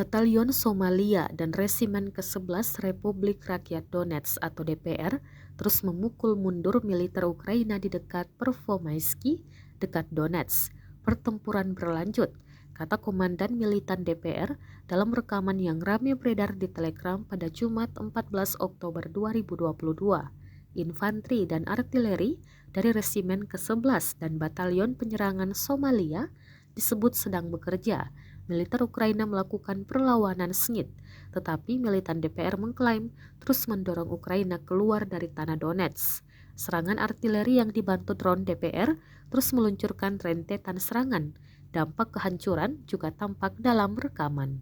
Batalion Somalia dan Resimen ke-11 Republik Rakyat Donetsk atau DPR terus memukul mundur militer Ukraina di dekat Pervomaisky, dekat Donetsk. Pertempuran berlanjut, kata Komandan Militan DPR dalam rekaman yang ramai beredar di Telegram pada Jumat 14 Oktober 2022. Infanteri dan artileri dari Resimen ke-11 dan Batalion Penyerangan Somalia disebut sedang bekerja. Militer Ukraina melakukan perlawanan sengit, tetapi militan DPR mengklaim terus mendorong Ukraina keluar dari tanah Donetsk. Serangan artileri yang dibantu drone DPR terus meluncurkan rentetan serangan. Dampak kehancuran juga tampak dalam rekaman.